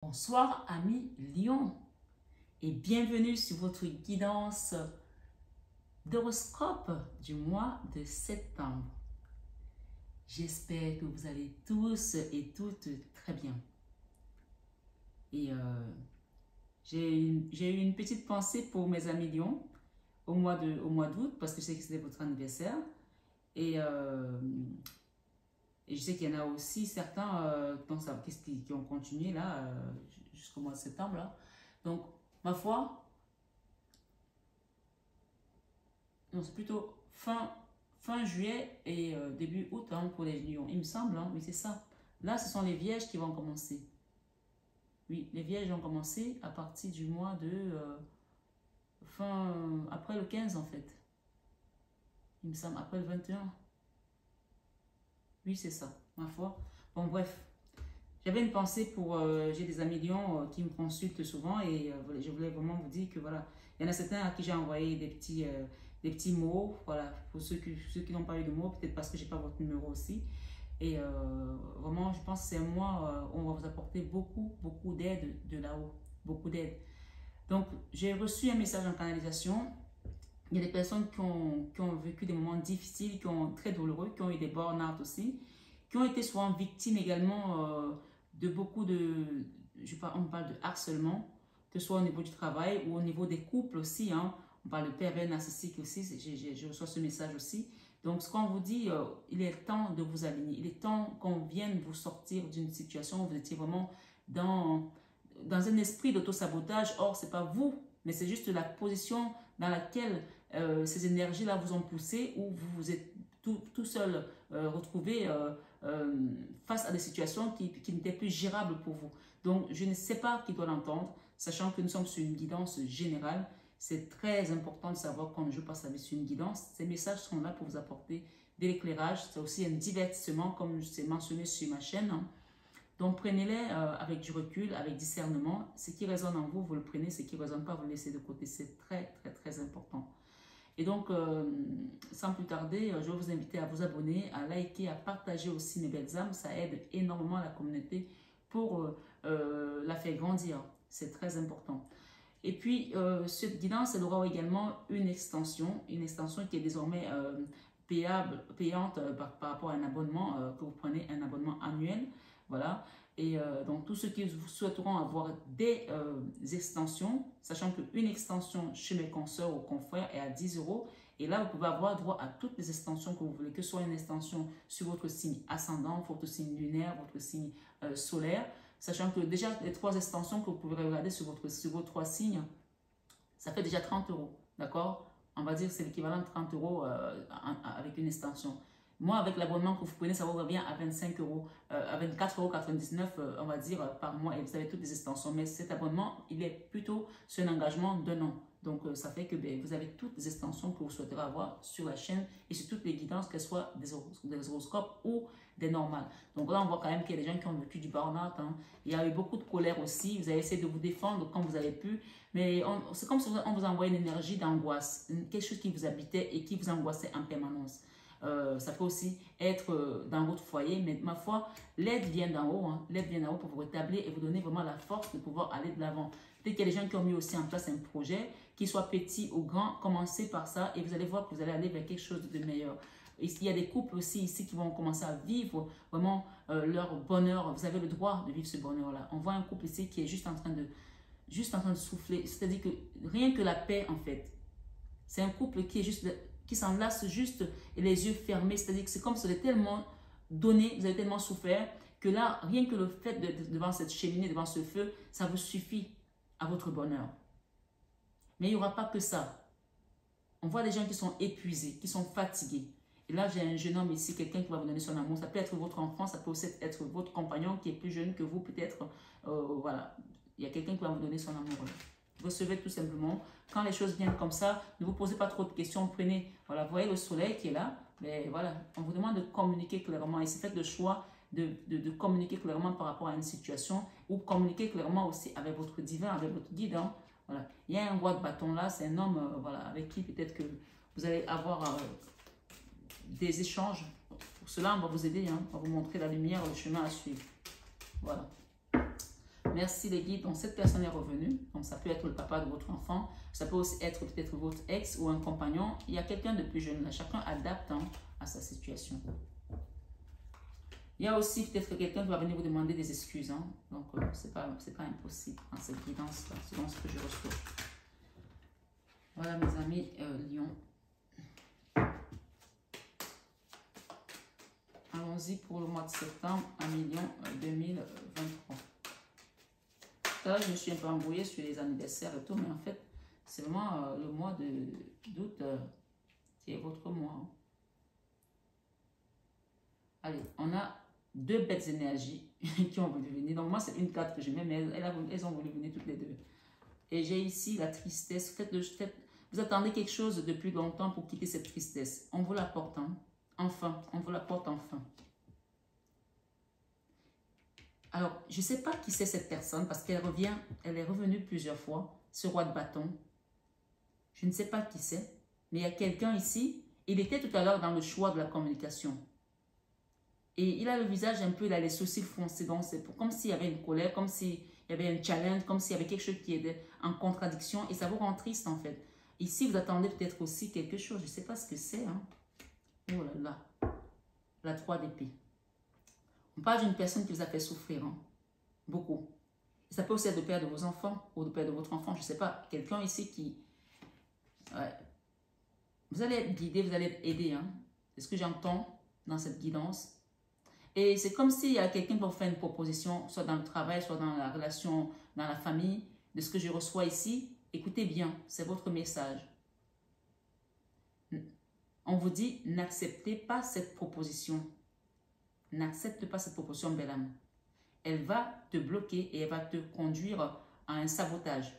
Bonsoir amis Lion et bienvenue sur votre guidance d'horoscope du mois de septembre. J'espère que vous allez tous et toutes très bien. Et j'ai eu une petite pensée pour mes amis Lion au mois d'août parce que je sais que c'était votre anniversaire. Et je sais qu'il y en a aussi certains qui ont continué là jusqu'au mois de septembre. Là. Donc, ma foi, non, c'est plutôt fin juillet et début août hein, pour les lions. Il me semble, hein, oui, c'est ça. Là, ce sont les vierges qui vont commencer. Oui, les vierges vont commencer à partir du mois de après le 15 en fait. Il me semble, après le 21. Oui, c'est ça, ma foi. Bon, bref. J'avais une pensée pour... j'ai des amis lions qui me consultent souvent et je voulais vraiment vous dire que voilà, il y en a certains à qui j'ai envoyé des petits mots. Voilà, pour ceux qui n'ont pas eu de mots, peut-être parce que je n'ai pas votre numéro aussi. Et vraiment, je pense que c'est un mois où on va vous apporter beaucoup d'aide de là-haut. Beaucoup d'aide. Donc, j'ai reçu un message en canalisation. Il y a des personnes qui ont vécu des moments difficiles, très douloureux, qui ont eu des burn-out aussi, qui ont été souvent victimes également de beaucoup de, on parle de harcèlement, que ce soit au niveau du travail ou au niveau des couples aussi. Hein. On parle de pervers narcissique aussi, je reçois ce message aussi. Donc, ce qu'on vous dit, il est temps de vous aligner. Il est temps qu'on vienne vous sortir d'une situation où vous étiez vraiment dans un esprit d'auto-sabotage. Or, ce n'est pas vous, mais c'est juste la position dans laquelle ces énergies-là vous ont poussé, où vous vous êtes tout seul retrouvé face à des situations qui n'étaient plus gérables pour vous. Donc, je ne sais pas qui doit l'entendre, sachant que nous sommes sur une guidance générale. C'est très important de savoir quand je passe sur une guidance. Ces messages sont là pour vous apporter de l'éclairage. C'est aussi un divertissement, comme c'est mentionné sur ma chaîne. Hein. Donc, prenez-les avec du recul, avec discernement. Ce qui résonne en vous, vous le prenez. Ce qui ne résonne pas, vous le laissez de côté. C'est très important. Et donc, sans plus tarder, je vais vous inviter à vous abonner, à liker, à partager aussi mes belles âmes. Ça aide énormément la communauté pour la faire grandir. C'est très important. Et puis, cette guidance, elle aura également une extension qui est désormais payante par rapport à un abonnement, que vous prenez un abonnement annuel. Voilà. Et donc, tous ceux qui souhaiteront avoir des extensions, sachant qu'une extension chez mes consoeurs ou confrères est à 10 €. Et là, vous pouvez avoir droit à toutes les extensions que vous voulez, que ce soit une extension sur votre signe ascendant, votre signe lunaire, votre signe solaire. Sachant que déjà, les 3 extensions que vous pouvez regarder sur vos 3 signes, ça fait déjà 30 €. D'accord? On va dire que c'est l'équivalent de 30 € avec une extension. Moi, avec l'abonnement que vous prenez, ça vous revient à 25 €, à 24,99 €, on va dire, par mois. Et vous avez toutes les extensions. Mais cet abonnement, il est plutôt sur un engagement d'1 an. Donc, ça fait que vous avez toutes les extensions que vous souhaiterez avoir sur la chaîne et sur toutes les guidances, qu'elles soient des horoscopes ou des normales. Donc là, on voit quand même qu'il y a des gens qui ont vécu du burn-out. Hein. Il y a eu beaucoup de colère aussi. Vous avez essayé de vous défendre comme vous avez pu. Mais c'est comme si on vous envoyait une énergie d'angoisse, quelque chose qui vous habitait et qui vous angoissait en permanence. Ça peut aussi être dans votre foyer, mais ma foi, l'aide vient d'en haut. Hein. L'aide vient d'en haut pour vous rétablir et vous donner vraiment la force de pouvoir aller de l'avant. Peut-être qu'il y a des gens qui ont mis aussi en place un projet, qu'il soit petit ou grand, commencez par ça et vous allez voir que vous allez aller vers quelque chose de meilleur. Il y a des couples aussi ici qui vont commencer à vivre vraiment leur bonheur. Vous avez le droit de vivre ce bonheur-là. On voit un couple ici qui est juste en train de souffler. C'est-à-dire que rien que la paix, en fait. C'est un couple qui s'enlace juste et les yeux fermés. C'est-à-dire que c'est comme si vous avez tellement donné, vous avez tellement souffert, que là, rien que le fait d'être devant cette cheminée, devant ce feu, ça vous suffit à votre bonheur. Mais il n'y aura pas que ça. On voit des gens qui sont épuisés, qui sont fatigués. Et là, j'ai un jeune homme ici, quelqu'un qui va vous donner son amour. Ça peut être votre enfant, ça peut aussi être votre compagnon qui est plus jeune que vous, peut-être. Voilà. Il y a quelqu'un qui va vous donner son amour. Là. Recevez tout simplement. Quand les choses viennent comme ça, ne vous posez pas trop de questions. Prenez, voilà, vous voyez le soleil qui est là. Mais voilà, on vous demande de communiquer clairement. Et c'est fait le choix de communiquer clairement par rapport à une situation ou communiquer clairement aussi avec votre divin, avec votre guide. Hein. Voilà. Il y a un roi de bâton là, c'est un homme voilà, avec qui peut-être que vous allez avoir des échanges. Pour cela, on va vous aider, hein, on va vous montrer la lumière, le chemin à suivre. Voilà. merci les guides. Donc, cette personne est revenue. Donc, ça peut être le papa de votre enfant. Ça peut aussi être peut-être votre ex ou un compagnon. Il y a quelqu'un de plus jeune là. Chacun adapte à sa situation. Il y a aussi peut-être quelqu'un qui va venir vous demander des excuses. Hein. Donc, c'est pas impossible dans cette guidance-là, selon ce que je reçois. Voilà, mes amis, Lion. Allons-y pour le mois de septembre, 1 000 000 2023. Là, je me suis un peu embrouillée sur les anniversaires et tout, mais en fait, c'est vraiment le mois d'août qui est votre mois. Hein. Allez, on a 2 bêtes énergies qui ont voulu venir. Donc, moi, c'est une carte que je mets, mais elles ont voulu venir toutes les deux. Et j'ai ici la tristesse. Vous attendez quelque chose depuis longtemps pour quitter cette tristesse. On vous l'apporte, hein. Enfin, on vous l'apporte enfin. Alors, je ne sais pas qui c'est cette personne parce qu'elle revient, elle est revenue plusieurs fois, ce roi de bâton. Je ne sais pas qui c'est, mais il y a quelqu'un ici. Il était tout à l'heure dans le choix de la communication. Et il a le visage un peu, il a les sourcils foncés, donc c'est comme s'il y avait une colère, comme s'il y avait un challenge, comme s'il y avait quelque chose qui était en contradiction et ça vous rend triste en fait. Ici, vous attendez peut-être aussi quelque chose, je ne sais pas ce que c'est. Hein. Oh là là, la 3 d'épée. On parle d'une personne qui vous a fait souffrir, hein, beaucoup. Et ça peut aussi être le père de vos enfants ou le père de votre enfant, je ne sais pas. Quelqu'un ici qui... Ouais. Vous allez être guidé, vous allez être aidé. Hein. C'est ce que j'entends dans cette guidance. Et c'est comme s'il y a quelqu'un qui vous fait une proposition, soit dans le travail, soit dans la relation, dans la famille, de ce que je reçois ici. Écoutez bien, c'est votre message. On vous dit, n'acceptez pas cette proposition. N'accepte pas cette proposition, belle âme. Elle va te bloquer et elle va te conduire à un sabotage.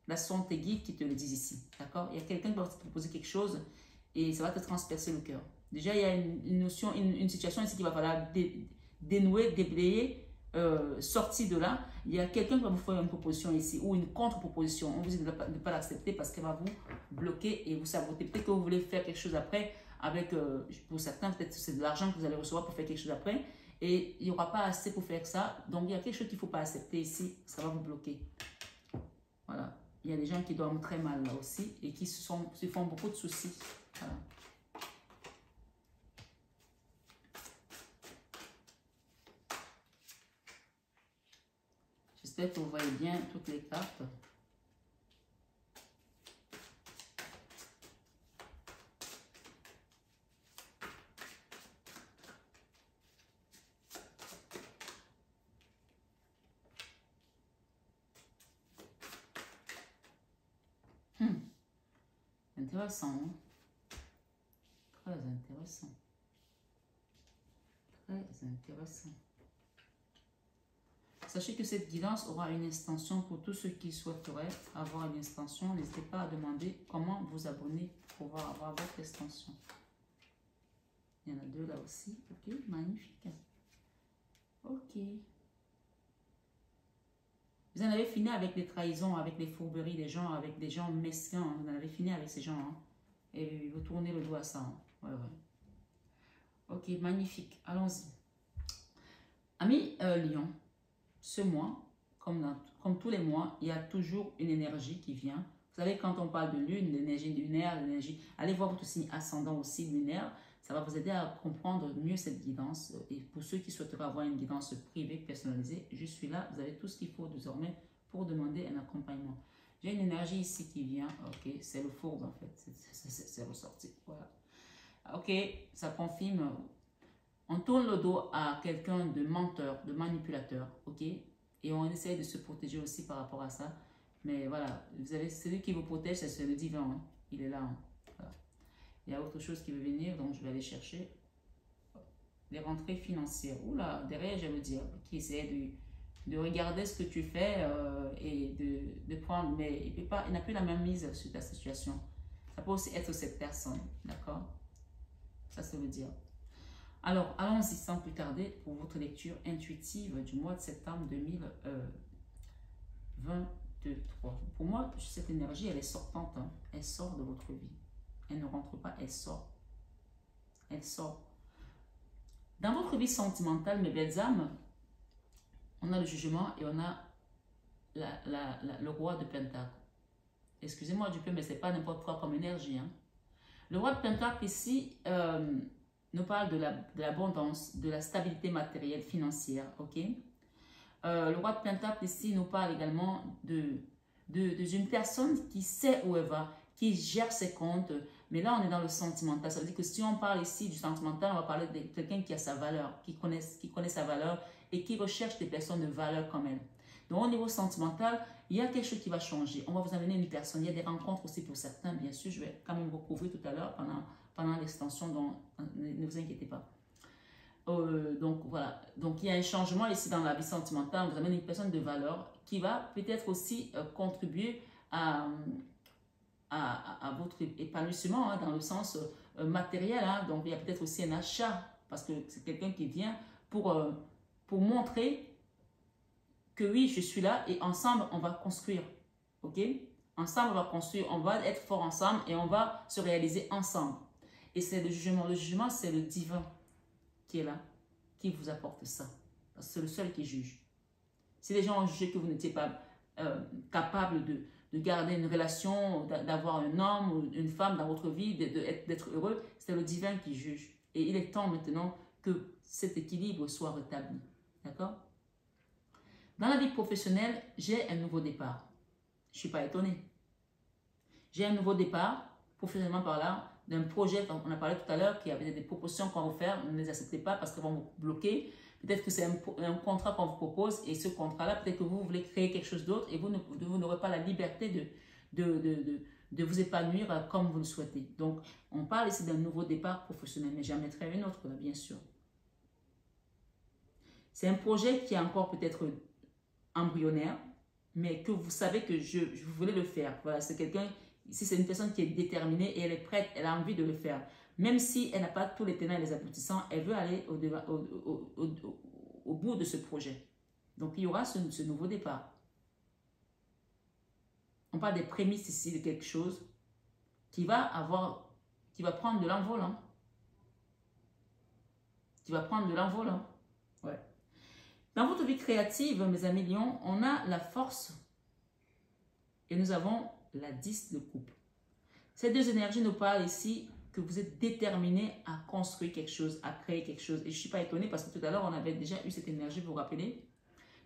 Là, ce sont tes guides qui te le disent ici. D'accord? Il y a quelqu'un qui va te proposer quelque chose et ça va te transpercer le cœur. Déjà, il y a une notion, une situation ici qu'il va falloir dénouer, déblayer, sortir de là. Il y a quelqu'un qui va vous faire une proposition ici ou une contre-proposition. On vous dit de ne pas l'accepter parce qu'elle va vous bloquer et vous saboter. Peut-être que vous voulez faire quelque chose après avec, pour certains, peut-être c'est de l'argent que vous allez recevoir pour faire quelque chose après. Et il n'y aura pas assez pour faire ça. Donc, il y a quelque chose qu'il ne faut pas accepter ici. Ça va vous bloquer. Voilà. Il y a des gens qui dorment très mal là aussi et qui se font beaucoup de soucis. Voilà. J'espère que vous voyez bien toutes les cartes. Intéressant, hein? Très intéressant. Très intéressant. Sachez que cette guidance aura une extension pour tous ceux qui souhaiteraient avoir une extension. N'hésitez pas à demander comment vous abonner pour pouvoir avoir votre extension. Il y en a 2 là aussi. Ok, magnifique. Ok. Vous en avez fini avec les trahisons, avec les fourberies des gens, avec des gens mesquins. Hein. Vous en avez fini avec ces gens. Hein. Et vous tournez le dos à ça. Hein. Ouais, ouais. Ok, magnifique. Allons-y. Amis Lion, ce mois, comme tous les mois, il y a toujours une énergie qui vient. Vous savez, quand on parle de lune, l'énergie lunaire, l'énergie... Allez voir votre signe ascendant aussi lunaire. Ça va vous aider à comprendre mieux cette guidance. Et pour ceux qui souhaiteraient avoir une guidance privée, personnalisée, je suis là. Vous avez tout ce qu'il faut désormais pour demander un accompagnement. J'ai une énergie ici qui vient. Ok, c'est le fourbe en fait. C'est ressorti. Voilà. Ok, ça confirme. On tourne le dos à quelqu'un de menteur, de manipulateur. Ok, et on essaie de se protéger aussi par rapport à ça. Mais voilà, vous avez celui qui vous protège, c'est le divin. Hein. Il est là. Hein. Voilà. Il y a autre chose qui veut venir, donc je vais aller chercher des rentrées financières. Oula, derrière, j'ai le diable qui essaie de regarder ce que tu fais et de prendre, mais il n'a plus la même mise sur ta situation. Ça peut aussi être cette personne, d'accord? Ça, c'est le diable. Alors, allons-y sans plus tarder pour votre lecture intuitive du mois de septembre 2023. Pour moi, cette énergie, elle est sortante. Hein. Elle sort de votre vie. Elle ne rentre pas, elle sort. Elle sort. Dans votre vie sentimentale, mes belles âmes, on a le jugement et on a le roi de Pentacle. Excusez-moi du peu, mais ce n'est pas n'importe quoi comme énergie. Hein. Le roi de Pentacle ici nous parle de l'abondance, de la stabilité matérielle, financière. Ok. Le roi de Pentacle ici nous parle également d'une personne qui sait où elle va, qui gère ses comptes. Mais là, on est dans le sentimental. Ça veut dire que si on parle ici du sentimental, on va parler de quelqu'un qui a sa valeur, qui connaît sa valeur et qui recherche des personnes de valeur comme elle. Donc, au niveau sentimental, il y a quelque chose qui va changer. On va vous amener une personne. Il y a des rencontres aussi pour certains, bien sûr. Je vais quand même vous couvrir tout à l'heure pendant l'extension, donc ne vous inquiétez pas. Donc, voilà. Donc, il y a un changement ici dans la vie sentimentale. On vous amène une personne de valeur qui va peut-être aussi contribuer à votre épanouissement hein, dans le sens matériel. Hein. Donc, il y a peut-être aussi un achat parce que c'est quelqu'un qui vient pour montrer que oui, je suis là et ensemble, on va construire. OK? Ensemble, on va construire, on va être fort ensemble et on va se réaliser ensemble. Et c'est le jugement. Le jugement, c'est le divin qui est là, qui vous apporte ça. Parce que c'est le seul qui juge. Si les gens ont jugé que vous n'étiez pas capable de garder une relation, d'avoir un homme ou une femme dans votre vie, d'être heureux, c'est le divin qui juge. Et il est temps maintenant que cet équilibre soit rétabli. D'accord? Dans la vie professionnelle, j'ai un nouveau départ. Je ne suis pas étonnée. J'ai un nouveau départ, professionnellement par là, d'un projet, on a parlé tout à l'heure, qu'il y avait des propositions qu'on va vous faire, ne les acceptez pas parce qu'ils vont vous bloquer. Peut-être que c'est un contrat qu'on vous propose et ce contrat-là, peut-être que vous voulez créer quelque chose d'autre et vous n'aurez pas la liberté de vous épanouir comme vous le souhaitez. Donc, on parle ici d'un nouveau départ professionnel, mais j'en mettrai une autre, là, bien sûr. C'est un projet qui est encore peut-être embryonnaire, mais que vous savez que je voulais le faire. Voilà, c'est quelqu'un, ici c'est une personne qui est déterminée et elle est prête, elle a envie de le faire. Même si elle n'a pas tous les tenants et les aboutissants, elle veut aller au bout de ce projet. Donc, il y aura ce nouveau départ. On parle des prémices ici de quelque chose qui va prendre de l'envol. Hein. Qui va prendre de l'envol. Hein. Ouais. Dans votre vie créative, mes amis lions, on a la force et nous avons la 10 de coupe. Ces deux énergies nous parlent ici que vous êtes déterminé à construire quelque chose, à créer quelque chose. Et je ne suis pas étonnée parce que tout à l'heure, on avait déjà eu cette énergie, vous vous rappelez,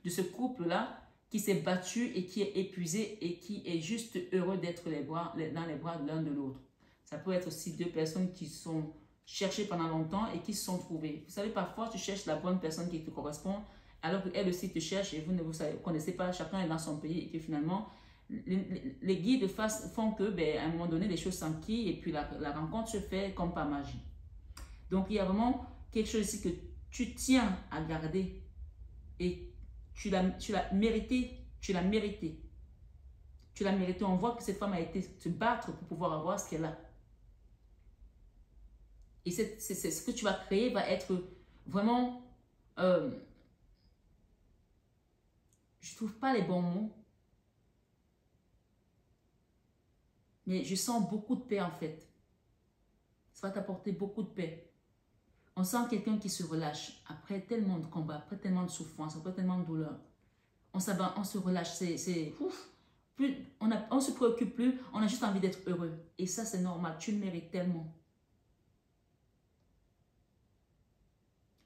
de ce couple-là qui s'est battu et qui est épuisé et qui est juste heureux d'être dans les bras de l'un de l'autre. Ça peut être aussi deux personnes qui sont cherchées pendant longtemps et qui se sont trouvées. Vous savez, parfois, tu cherches la bonne personne qui te correspond alors qu'elle aussi te cherche et vous ne vous connaissez pas, chacun est dans son pays et que finalement, les guides font que, à un moment donné, les choses s'enquillent et puis la rencontre se fait comme par magie. Donc, il y a vraiment quelque chose ici que tu tiens à garder et tu l'as mérité, tu l'as mérité. Tu l'as mérité. On voit que cette femme a été se battre pour pouvoir avoir ce qu'elle a. Et c'est ce que tu vas créer va être vraiment... je ne trouve pas les bons mots. Mais je sens beaucoup de paix en fait. Ça va t'apporter beaucoup de paix. On sent quelqu'un qui se relâche après tellement de combats, après tellement de souffrance, après tellement de douleur. On se relâche. On ne se préoccupe plus, on a juste envie d'être heureux. Et ça, c'est normal. Tu le mérites tellement.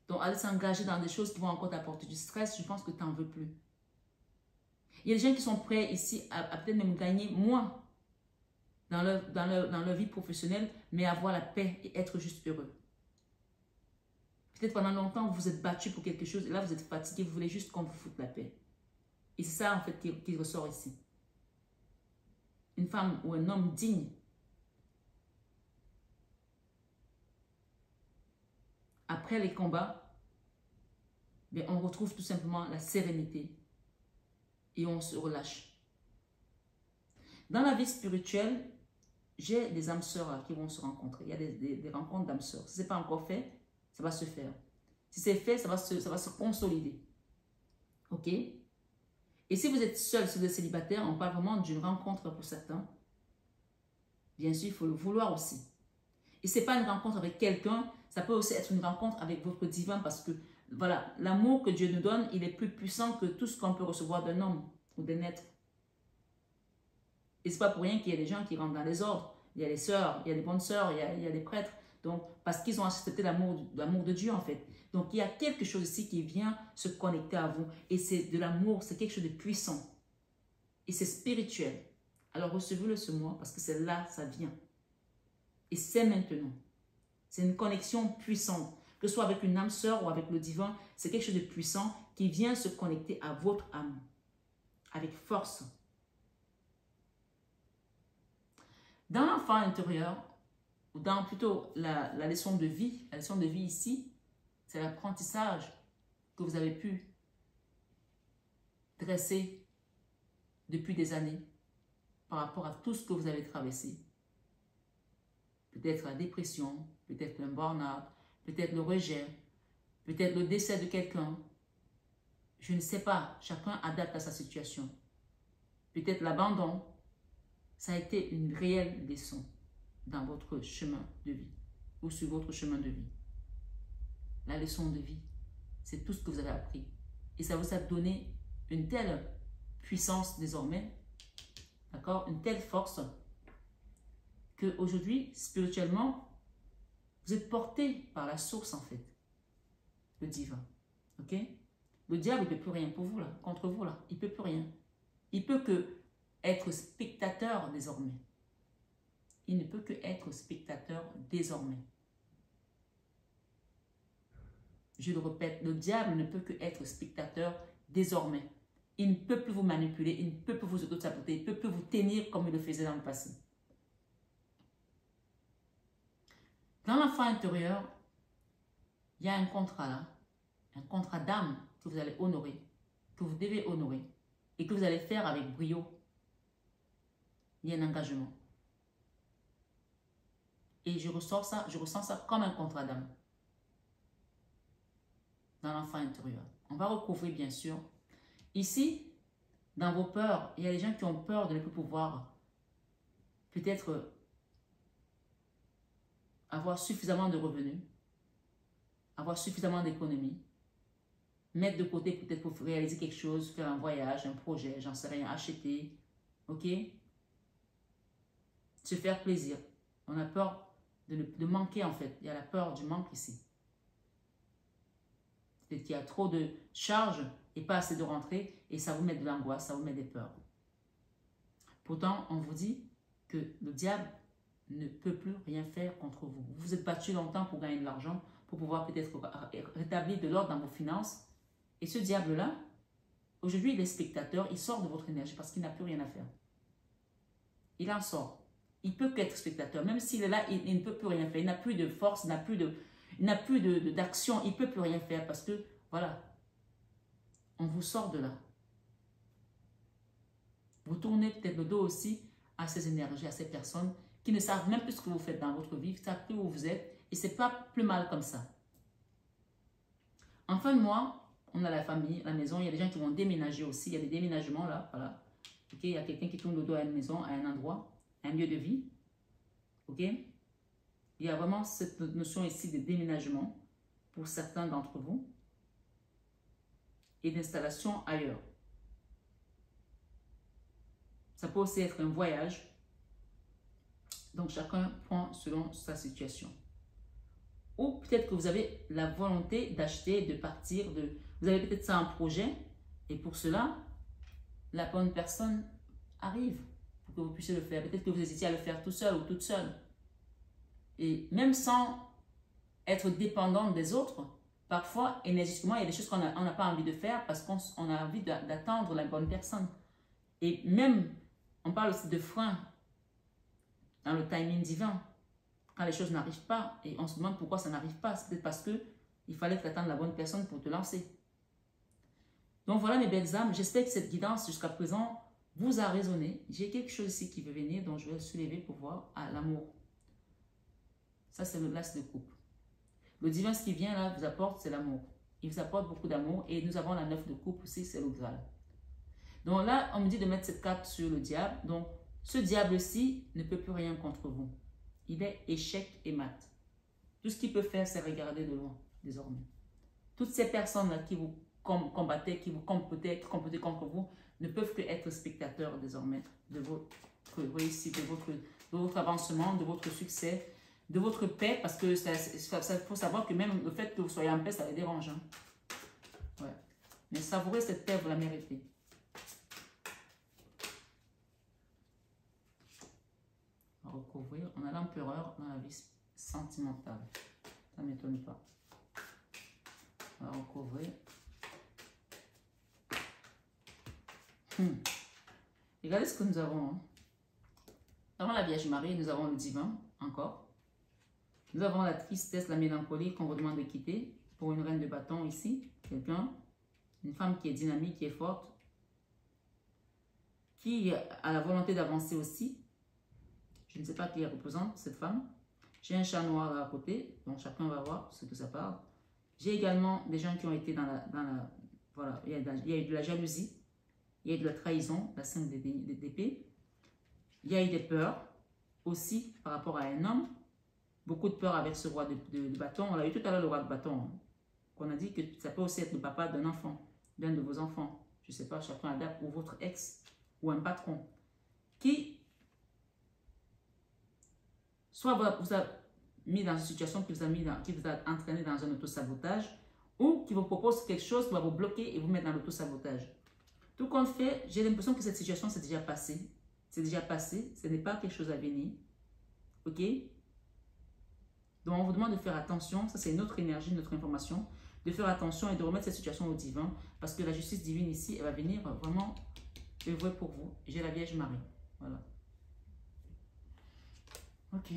Donc, aller s'engager dans des choses qui vont encore t'apporter du stress, je pense que tu n'en veux plus. Il y a des gens qui sont prêts ici à peut-être même gagner moins dans leur vie professionnelle, mais avoir la paix et être juste heureux. Peut-être pendant longtemps, vous vous êtes battu pour quelque chose et là, vous êtes fatigué, vous voulez juste qu'on vous foute la paix. Et c'est ça, en fait, qui ressort ici. Une femme ou un homme digne. Après les combats, on retrouve tout simplement la sérénité et on se relâche. Dans la vie spirituelle, j'ai des âmes sœurs qui vont se rencontrer. Il y a des rencontres d'âmes sœurs. Si ce n'est pas encore fait, ça va se faire. Si c'est fait, ça va se consolider. OK? Et si vous êtes seul, si vous êtes célibataire, on parle vraiment d'une rencontre pour certains. Bien sûr, il faut le vouloir aussi. Et ce n'est pas une rencontre avec quelqu'un, ça peut aussi être une rencontre avec votre divin parce que, voilà, l'amour que Dieu nous donne, il est plus puissant que tout ce qu'on peut recevoir d'un homme. ou des naître. Et ce n'est pas pour rien qu'il y a des gens qui rentrent dans les ordres. Il y a les sœurs, il y a des bonnes sœurs, il y a des prêtres. Donc, parce qu'ils ont accepté l'amour de Dieu, en fait. Donc, il y a quelque chose ici qui vient se connecter à vous. Et c'est de l'amour, c'est quelque chose de puissant. Et c'est spirituel. Alors, recevez-le ce mois parce que c'est là, ça vient. Et c'est maintenant. C'est une connexion puissante. Que ce soit avec une âme sœur ou avec le divin, c'est quelque chose de puissant qui vient se connecter à votre âme. Avec force. Dans l'enfant intérieur, ou dans plutôt la leçon de vie, la leçon de vie ici, c'est l'apprentissage que vous avez pu dresser depuis des années par rapport à tout ce que vous avez traversé. Peut-être la dépression, peut-être un burn-out, peut-être le rejet, peut-être le décès de quelqu'un. Je ne sais pas, chacun adapte à sa situation. Peut-être l'abandon. Ça a été une réelle leçon dans votre chemin de vie ou sur votre chemin de vie. La leçon de vie, c'est tout ce que vous avez appris. Et ça vous a donné une telle puissance désormais, d'accord, une telle force qu'aujourd'hui, spirituellement, vous êtes porté par la source en fait, le divin. Ok? Le diable ne peut plus rien pour vous là, contre vous là, il ne peut plus rien. Il peut que être spectateur désormais. Il ne peut que être spectateur désormais. Je le répète, le diable ne peut que être spectateur désormais. Il ne peut plus vous manipuler, il ne peut plus vous auto-saboter, il ne peut plus vous tenir comme il le faisait dans le passé. Dans l'enfant intérieur, il y a un contrat là, un contrat d'âme que vous allez honorer, que vous devez honorer et que vous allez faire avec brio. Il y a un engagement. Et je ressens ça comme un contrat d'âme. Dans l'enfant intérieur. On va recouvrir bien sûr. Ici, dans vos peurs, il y a des gens qui ont peur de ne plus pouvoir peut-être avoir suffisamment de revenus, avoir suffisamment d'économies, mettre de côté peut-être pour réaliser quelque chose, faire un voyage, un projet, j'en sais rien, acheter, ok? Se faire plaisir. On a peur de manquer en fait. Il y a la peur du manque ici. Peut-être qu'il y a trop de charges et pas assez de rentrées et ça vous met de l'angoisse, ça vous met des peurs. Pourtant, on vous dit que le diable ne peut plus rien faire contre vous. Vous vous êtes battu longtemps pour gagner de l'argent, pour pouvoir peut-être rétablir de l'ordre dans vos finances. Et ce diable-là, aujourd'hui, il est spectateur, il sort de votre énergie parce qu'il n'a plus rien à faire. Il en sort. Il peut qu'être spectateur. Même s'il est là, il ne peut plus rien faire. Il n'a plus de force, il n'a plus d'action, il ne peut plus rien faire parce que, voilà, on vous sort de là. Vous tournez peut-être le dos aussi à ces énergies, à ces personnes qui ne savent même plus ce que vous faites dans votre vie, qui ne savent plus où vous êtes et ce n'est pas plus mal comme ça. En fin de mois, on a la famille, la maison, il y a des gens qui vont déménager aussi, il y a des déménagements là, voilà. Ok, il y a quelqu'un qui tourne le dos à une maison, à un endroit, à un lieu de vie. Ok? Il y a vraiment cette notion ici de déménagement pour certains d'entre vous et d'installation ailleurs. Ça peut aussi être un voyage. Donc, chacun prend selon sa situation. Ou peut-être que vous avez la volonté d'acheter, de partir, vous avez peut-être ça en projet et pour cela, la bonne personne arrive pour que vous puissiez le faire. Peut-être que vous hésitez à le faire tout seul ou toute seule. Et même sans être dépendante des autres, parfois, énergétiquement, il y a des choses qu'on n'a pas envie de faire parce qu'on a envie d'attendre la bonne personne. Et même, on parle aussi de freins dans le timing divin. Quand les choses n'arrivent pas et on se demande pourquoi ça n'arrive pas, c'est peut-être parce qu'il fallait que tu attendes la bonne personne pour te lancer. Donc voilà mes belles âmes, j'espère que cette guidance jusqu'à présent vous a résonné. J'ai quelque chose ici qui veut venir, donc je vais le soulever pour voir l'amour. Ça, c'est l'as de coupe. Le divin, ce qui vient là, vous apporte, c'est l'amour. Il vous apporte beaucoup d'amour. Et nous avons la 9 de coupe aussi, c'est le Graal. Donc là, on me dit de mettre cette carte sur le diable. Donc, ce diable-ci ne peut plus rien contre vous. Il est échec et mat. Tout ce qu'il peut faire, c'est regarder de loin, désormais. Toutes ces personnes-là qui vous combattaient, qui vous complotaient contre vous, ne peuvent que être spectateurs désormais de votre réussite, de votre avancement, de votre succès, de votre paix, parce que ça faut savoir que même le fait que vous soyez en paix, ça les dérange. Hein. Ouais. Mais savourez cette paix, vous la méritez. On va recouvrir. On a l'empereur dans la vie sentimentale. Ça ne m'étonne pas. On va recouvrir. Regardez ce que nous avons. Hein. Nous avons la Vierge Marie, nous avons le divin, encore. Nous avons la tristesse, la mélancolie qu'on vous demande de quitter pour une reine de bâton ici. Quelqu'un, une femme qui est dynamique, qui est forte, qui a la volonté d'avancer aussi. Je ne sais pas qui elle représente, cette femme. J'ai un chat noir là à côté, donc chacun va voir ce que ça parle. J'ai également des gens qui ont été dans la voilà, il y a eu de la jalousie, il y a eu de la trahison, la 5 d'épée. Il y a eu des peurs aussi par rapport à un homme. Beaucoup de peur avec ce roi de bâton. On l'a eu tout à l'heure, le roi de bâton. Hein, qu'on a dit que ça peut aussi être le papa d'un enfant, d'un de vos enfants. Je ne sais pas, chacun adapte, ou votre ex, ou un patron. Qui, soit vous a mis dans une situation qui vous a entraîné dans un autosabotage, ou qui vous propose quelque chose qui va vous bloquer et vous mettre dans l'autosabotage. Tout compte fait, j'ai l'impression que cette situation s'est déjà passée. C'est déjà passé, ce n'est pas quelque chose à venir. Ok? Donc, on vous demande de faire attention. Ça, c'est notre énergie, notre information. De faire attention et de remettre cette situation au divin. Parce que la justice divine ici, elle va venir vraiment œuvrer pour vous. J'ai la Vierge Marie. Voilà. Ok.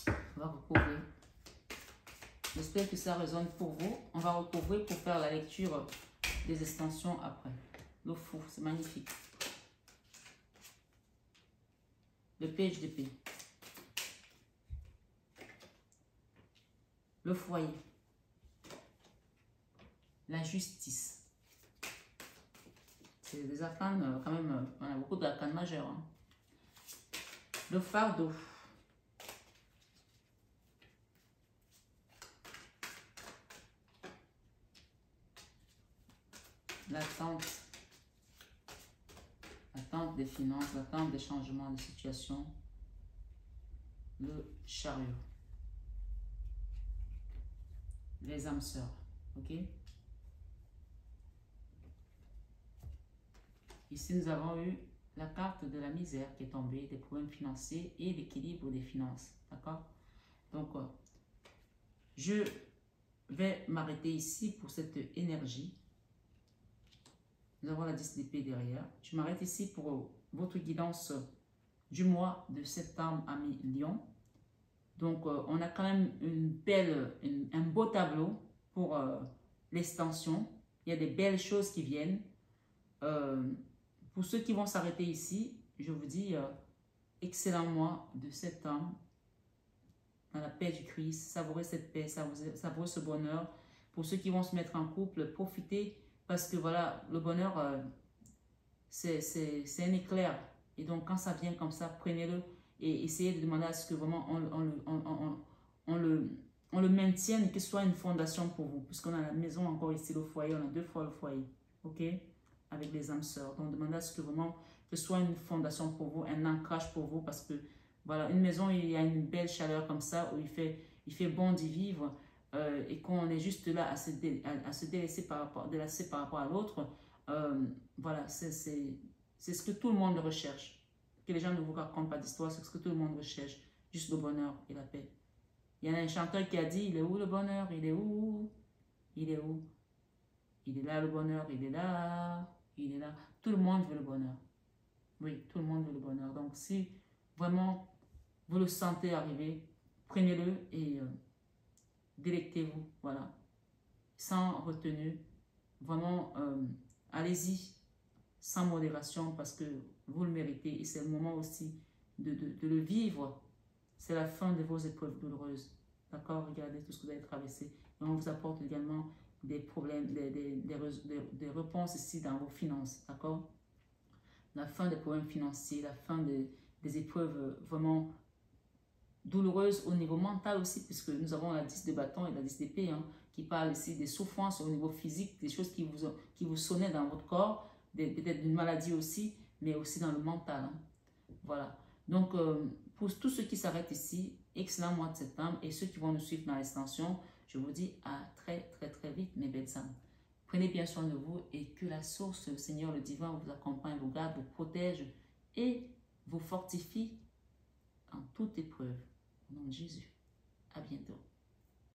On va recouvrir. J'espère que ça résonne pour vous. On va recouvrir pour faire la lecture des extensions après. Le fou, c'est magnifique. Le page d'épée. Le foyer. La justice. C'est des arcanes, quand même, on a beaucoup d'arcanes majeurs. Hein. Le fardeau. L'attente. L'attente des finances, l'attente des changements de situation. Le chariot. Les âmes sœurs. Ok? Ici, nous avons eu la carte de la misère qui est tombée, des problèmes financiers et l'équilibre des finances. D'accord? Donc, je vais m'arrêter ici pour cette énergie. Nous avons la 10 d'épée derrière. Je m'arrête ici pour votre guidance du mois de septembre à mi-lion. Donc, on a quand même un beau tableau pour l'extension. Il y a des belles choses qui viennent. Pour ceux qui vont s'arrêter ici, je vous dis excellent mois de septembre. Dans la paix du Christ, savourez cette paix, savourez ce bonheur. Pour ceux qui vont se mettre en couple, profitez parce que voilà, le bonheur, c'est un éclair. Et donc, quand ça vient comme ça, prenez-le. Et essayez de demander à ce que vraiment on le maintienne et que ce soit une fondation pour vous. Puisqu'on a la maison encore ici, le foyer, on a 2 fois le foyer. Ok? Avec les âmes sœurs. Donc, demandez à ce que vraiment que ce soit une fondation pour vous, un ancrage pour vous. Parce que, voilà, une maison, il y a une belle chaleur comme ça, où il fait bon d'y vivre. Et qu'on est juste là à se délaisser par rapport à l'autre. Voilà, c'est ce que tout le monde recherche. Que les gens ne vous racontent pas d'histoire, c'est ce que tout le monde recherche. Juste le bonheur et la paix. Il y en a un chanteur qui a dit, il est où le bonheur? Il est où? Il est où? Il est là le bonheur, il est là, il est là. Tout le monde veut le bonheur. Oui, tout le monde veut le bonheur. Donc si vraiment vous le sentez arriver, prenez-le et délectez-vous. Voilà. Sans retenue. Vraiment, allez-y. Sans modération parce que vous le méritez et c'est le moment aussi de le vivre. C'est la fin de vos épreuves douloureuses. D'accord? Regardez tout ce que vous avez traversé. Et on vous apporte également des problèmes, des réponses ici dans vos finances. D'accord? La fin des problèmes financiers, la fin des épreuves vraiment douloureuses au niveau mental aussi, puisque nous avons la 10 de bâton et la 10 d'épée, hein, qui parle ici des souffrances au niveau physique, des choses qui vous sonnaient dans votre corps. peut-être d'une maladie aussi, mais aussi dans le mental. Hein. Voilà. Donc, pour tous ceux qui s'arrêtent ici, excellent mois de septembre. Et ceux qui vont nous suivre dans l'extension, je vous dis à très, très, très vite, mes belles âmes. Prenez bien soin de vous et que la source, le Seigneur, le divin, vous accompagne, vous garde, vous protège et vous fortifie en toute épreuve. Au nom de Jésus. À bientôt.